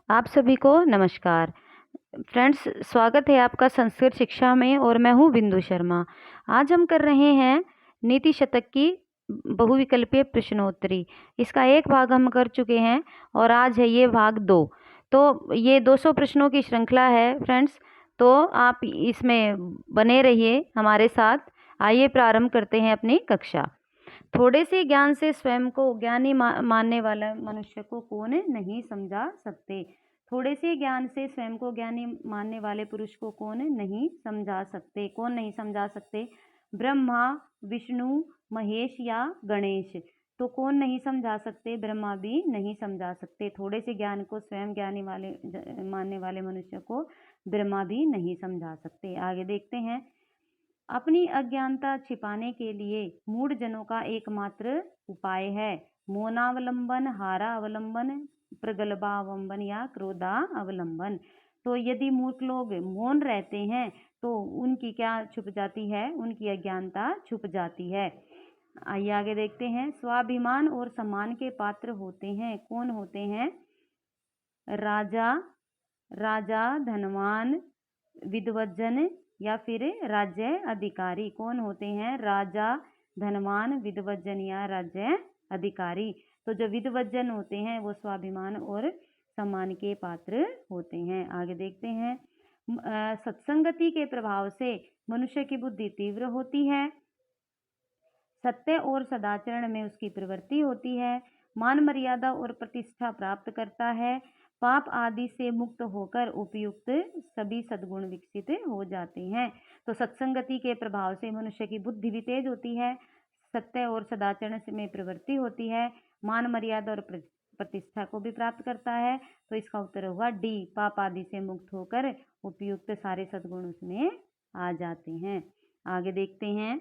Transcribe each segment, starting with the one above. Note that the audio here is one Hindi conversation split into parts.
आप सभी को नमस्कार। फ्रेंड्स, स्वागत है आपका संस्कृत शिक्षा में और मैं हूँ बिंदु शर्मा। आज हम कर रहे हैं नीति शतक की बहुविकल्पीय प्रश्नोत्तरी। इसका एक भाग हम कर चुके हैं और आज है ये भाग 2। तो ये 200 प्रश्नों की श्रृंखला है फ्रेंड्स, तो आप इसमें बने रहिए हमारे साथ। आइए प्रारंभ करते हैं अपनी कक्षा। थोड़े से ज्ञान से स्वयं को ज्ञानी मानने वाला मनुष्य को कौन नहीं समझा सकते। थोड़े से ज्ञान से स्वयं को ज्ञानी मानने वाले पुरुष को कौन नहीं समझा सकते। कौन नहीं समझा सकते? ब्रह्मा, विष्णु, महेश या गणेश। तो कौन नहीं समझा सकते? ब्रह्मा भी नहीं समझा सकते। थोड़े से ज्ञान को स्वयं ज्ञानी वाले मानने वाले मनुष्य को ब्रह्मा भी नहीं समझा सकते। आगे देखते हैं। अपनी अज्ञानता छिपाने के लिए मूढ़ जनों का एकमात्र उपाय है मौनावलंबन, हारावलंबन, प्रगल्भावलंबन या क्रोधावलंबन। तो यदि मूर्ख लोग मौन रहते हैं तो उनकी क्या छुप जाती है? उनकी अज्ञानता छुप जाती है। आइए आगे देखते हैं। स्वाभिमान और सम्मान के पात्र होते हैं। कौन होते हैं? राजा, राजा, धनवान, विद्वज्जन या फिर राज्य अधिकारी। कौन होते हैं? राजा, धनवान, विद्वज्जन या राज्य अधिकारी। तो जो विद्वज्जन होते हैं वो स्वाभिमान और सम्मान के पात्र होते हैं। आगे देखते हैं। सत्संगति के प्रभाव से मनुष्य की बुद्धि तीव्र होती है। सत्य और सदाचरण में उसकी प्रवृत्ति होती है। मान मर्यादा और प्रतिष्ठा प्राप्त करता है। पाप आदि से मुक्त होकर उपयुक्त सभी सद्गुण विकसित हो जाते हैं। तो सत्संगति के प्रभाव से मनुष्य की बुद्धि भी तेज होती है। सत्य और सदाचरण में प्रवृत्ति होती है। मान मर्यादा और प्रतिष्ठा को भी प्राप्त करता है। तो इसका उत्तर होगा डी, पाप आदि से मुक्त होकर उपयुक्त सारे सद्गुण उसमें आ जाते हैं। आगे देखते हैं।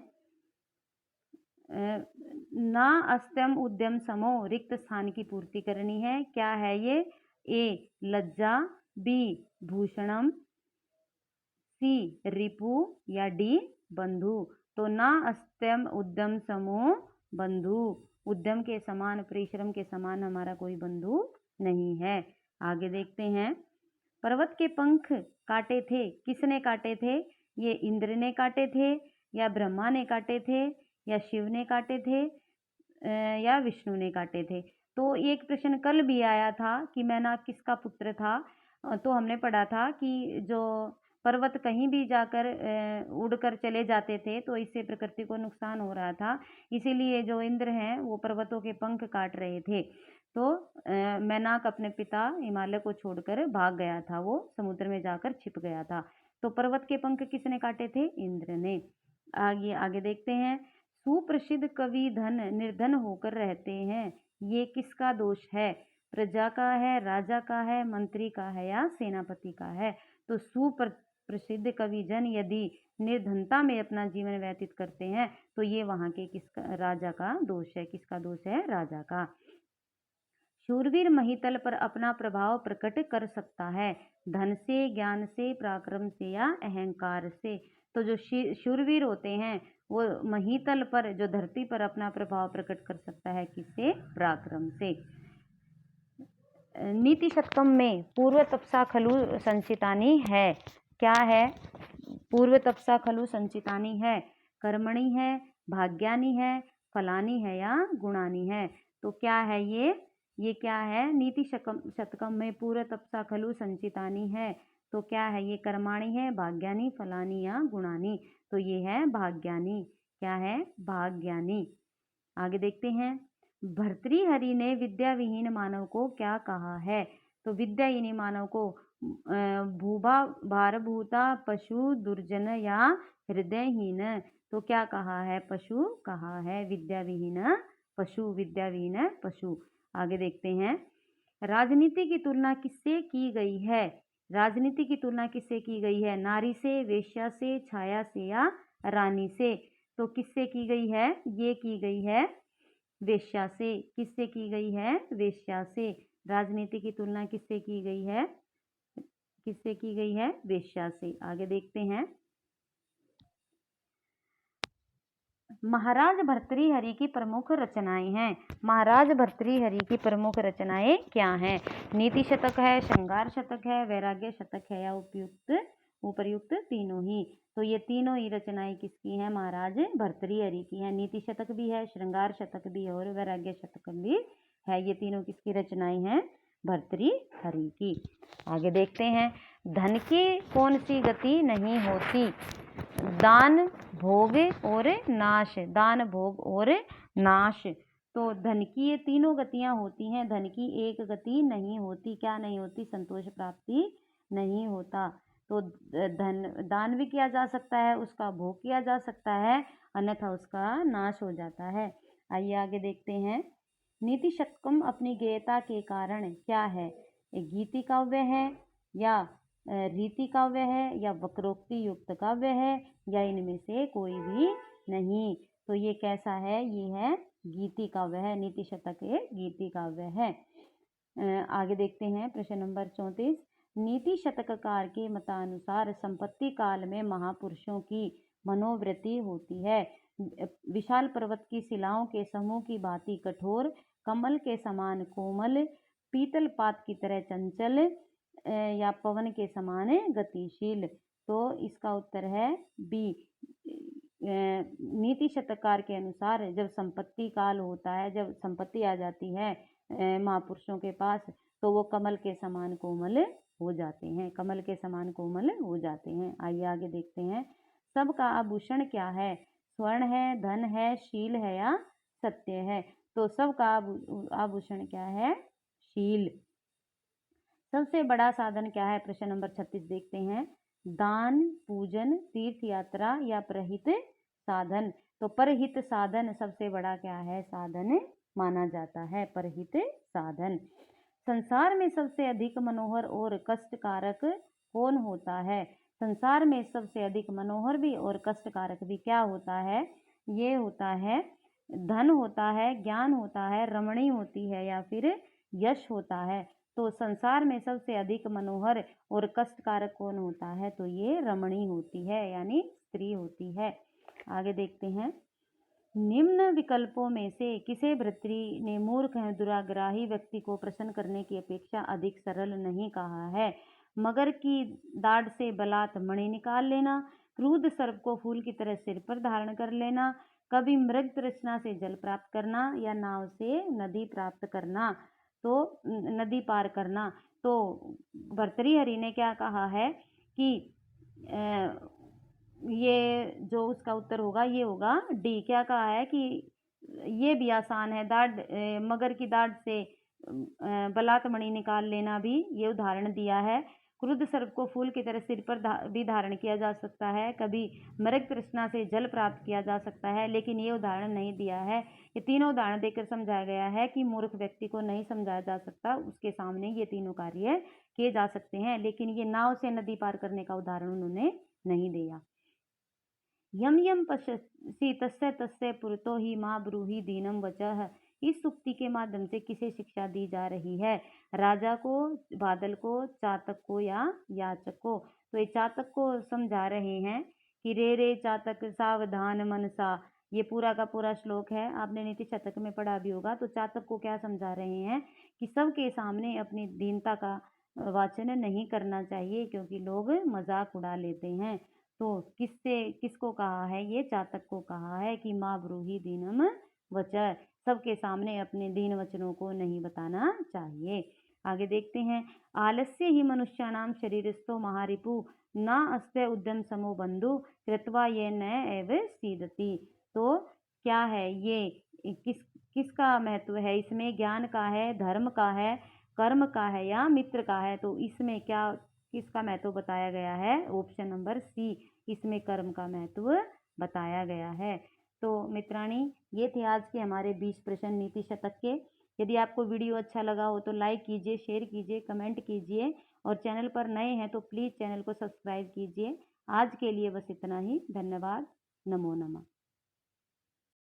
ना अस्त्यम उद्यम समो, रिक्त स्थान की पूर्ति करनी है। क्या है ये? ए लज्जा, बी भूषणम, सी रिपु या डी बंधु। तो ना अस्त्यम उद्यम समो बंधु, उद्यम के समान, परिश्रम के समान हमारा कोई बंधु नहीं है। आगे देखते हैं। पर्वत के पंख काटे थे, किसने काटे थे? ये इंद्र ने काटे थे या ब्रह्मा ने काटे थे या शिव ने काटे थे या विष्णु ने काटे थे। तो एक प्रश्न कल भी आया था कि मैनाक किसका पुत्र था। तो हमने पढ़ा था कि जो पर्वत कहीं भी जाकर उड़कर चले जाते थे तो इससे प्रकृति को नुकसान हो रहा था। इसीलिए जो इंद्र हैं वो पर्वतों के पंख काट रहे थे। तो मैनाक अपने पिता हिमालय को छोड़कर भाग गया था, वो समुद्र में जाकर छिप गया था। तो पर्वत के पंख किसने काटे थे? इंद्र ने। आगे आगे देखते हैं। सुप्रसिद्ध कवि धन निर्धन होकर रहते हैं, ये किसका दोष है? प्रजा का है, राजा का है, मंत्री का है या सेनापति का है? तो सुप्रसिद्ध कवि जन यदि निर्धनता में अपना जीवन व्यतीत करते हैं तो ये वहां के किसका? राजा का दोष है। किसका दोष है? राजा का। शूरवीर महितल पर अपना प्रभाव प्रकट कर सकता है धन से, ज्ञान से, पराक्रम से या अहंकार से। तो जो शूरवीर होते हैं वो महितल पर, जो धरती पर अपना प्रभाव प्रकट कर सकता है, किससे? पराक्रम से। नीति शतकम में पूर्व तपसा खलु संचितानी है। क्या है? पूर्व तपसा खलु संचितानी है। कर्मणि है, भाग्यानी है, फलानी है या गुणानी है। तो क्या है ये क्या है? नीति शतकम में पूर्व तपसा खलु संचितानी है। तो क्या है ये? कर्माणी है, भाग्यानी, फलानी या गुणानी। तो ये है भाग्यानी। क्या है? भाग्यानी। आगे देखते हैं। भर्तृहरि ने विद्या विहीन मानव को क्या कहा है? तो विद्याहीन मानव को भूभा, भारभूता, पशु, दुर्जन या हृदयहीन। तो क्या कहा है? पशु कहा है। विद्या विहीन पशु, विद्या विहीन पशु। आगे देखते हैं। राजनीति की तुलना किससे की गई है? राजनीति की तुलना किससे की गई है? नारी से, वेश्या से, छाया से या रानी से। तो किससे की गई है? ये की गई है वेश्या से। किससे की गई है? वेश्या से। राजनीति की तुलना किससे की गई है? किससे की गई है? वेश्या से। आगे देखते हैं। महाराज भर्तृहरि की प्रमुख रचनाएं हैं। महाराज भर्तृहरि की प्रमुख रचनाएं क्या हैं? नीति शतक है, श्रृंगार शतक है, वैराग्य शतक है या उपर्युक्त तीनों ही। तो ये तीनों ही रचनाएं किसकी हैं? महाराज भर्तृहरि की हैं। नीति शतक भी है, श्रृंगार शतक भी है और वैराग्य शतक भी है। ये तीनों किसकी रचनाएं हैं? भर्तृहरि की। आगे देखते हैं, धन की कौन सी गति नहीं होती? दान, भोग और नाश। दान, भोग और नाश। तो धन की ये तीनों गतियां होती हैं, धन की एक गति नहीं होती। क्या नहीं होती? संतोष प्राप्ति नहीं होता। तो दान भी किया जा सकता है, उसका भोग किया जा सकता है, अन्यथा उसका नाश हो जाता है। आइए आगे देखते हैं, नीति शतकम अपनी गेयता के कारण क्या है? एक गीति काव्य है या रीति काव्य है या वक्रोक्ति युक्त काव्य है या इनमें से कोई भी नहीं। तो ये कैसा है? ये है गीति काव्य है। नीति शतक एक गीति काव्य है। आगे देखते हैं प्रश्न नंबर 34। नीति शतककार के मतानुसार संपत्ति काल में महापुरुषों की मनोवृत्ति होती है। विशाल पर्वत की शिलाओं के समूह की भांति कठोर, कमल के समान कोमल, पीतल पात की तरह चंचल या पवन के समान गतिशील। तो इसका उत्तर है बी। नीति शतककार के अनुसार जब संपत्ति काल होता है, जब संपत्ति आ जाती है महापुरुषों के पास, तो वो कमल के समान कोमल हो जाते हैं, कमल के समान कोमल हो जाते हैं। आइए आगे देखते हैं, सबका आभूषण क्या है? स्वर्ण है, धन है, शील है या सत्य है? तो सबका आभूषण क्या है? शील। सबसे बड़ा साधन क्या है? प्रश्न नंबर 36 देखते हैं, दान, पूजन, तीर्थ यात्रा या परहित साधन। तो परहित साधन सबसे बड़ा क्या है? साधन माना जाता है, परहित साधन। संसार में सबसे अधिक मनोहर और कष्टकारक कौन होता है? संसार में सबसे अधिक मनोहर भी और कष्टकारक भी क्या होता है? ये होता है धन होता है, ज्ञान होता है, रमणी होती है या फिर यश होता है। तो संसार में सबसे अधिक मनोहर और कष्टकारक कौन होता है? तो ये रमणी होती है, यानी स्त्री होती है। आगे देखते हैं, निम्न विकल्पों में से किसे भर्तृ ने मूर्ख एवं दुराग्राही व्यक्ति को प्रसन्न करने की अपेक्षा अधिक सरल नहीं कहा है? मगर की दाढ़ से बलात् मणि निकाल लेना, क्रूध सर्प को फूल की तरह सिर पर धारण कर लेना, कभी मृग तृष्णा से जल प्राप्त करना या नाव से नदी प्राप्त करना, तो नदी पार करना। तो भर्तृहरि ने क्या कहा है कि ये जो उसका उत्तर होगा ये होगा डी। क्या कहा है कि ये भी आसान है, मगर की दाढ़ से बलात् मणि निकाल लेना भी ये उदाहरण दिया है। क्रुद्ध सर्प को फूल की तरह सिर पर भी धारण किया जा सकता है, कभी मृग तृष्णा से जल प्राप्त किया जा सकता है, लेकिन ये उदाहरण नहीं दिया है। ये तीनों उदाहरण देकर समझाया गया है कि मूर्ख व्यक्ति को नहीं समझाया जा सकता, उसके सामने ये तीनों कार्य किए जा सकते हैं, लेकिन ये नाव से नदी पार करने का उदाहरण उन्होंने नहीं दिया। यम यम पश्यसि तस्य तस्य पुरतो ही माँ ब्रूहि दीनम वचः। इस सूक्ति के माध्यम से किसे शिक्षा दी जा रही है? राजा को, बादल को, चातक को या याचक को? तो ये चातक को समझा रहे हैं कि रे रे चातक सावधान मनसा। ये पूरा का पूरा श्लोक है, आपने नीति शतक में पढ़ा भी होगा। तो चातक को क्या समझा रहे हैं कि सबके सामने अपनी दीनता का वाचन नहीं करना चाहिए, क्योंकि लोग मजाक उड़ा लेते हैं। तो किसको कहा है? ये चातक को कहा है कि माँ ब्रूहि दीनम वचः, सबके सामने अपने दीन वचनों को नहीं बताना चाहिए। आगे देखते हैं, आलस्य ही मनुष्याणाम शरीरस्थो महारिपु न अस्ते उद्यम समो बंधु कृत्वा ये न एव सीदति। तो क्या है ये? किसका महत्व है इसमें? ज्ञान का है, धर्म का है, कर्म का है या मित्र का है? तो इसमें क्या किसका महत्व बताया गया है? ऑप्शन नंबर सी, इसमें कर्म का महत्व बताया गया है। तो मित्राणी, ये थे आज के हमारे 20 प्रश्न नीति शतक के। यदि आपको वीडियो अच्छा लगा हो तो लाइक कीजिए, शेयर कीजिए, कमेंट कीजिए, और चैनल पर नए हैं तो प्लीज़ चैनल को सब्सक्राइब कीजिए। आज के लिए बस इतना ही। धन्यवाद। नमो नमः।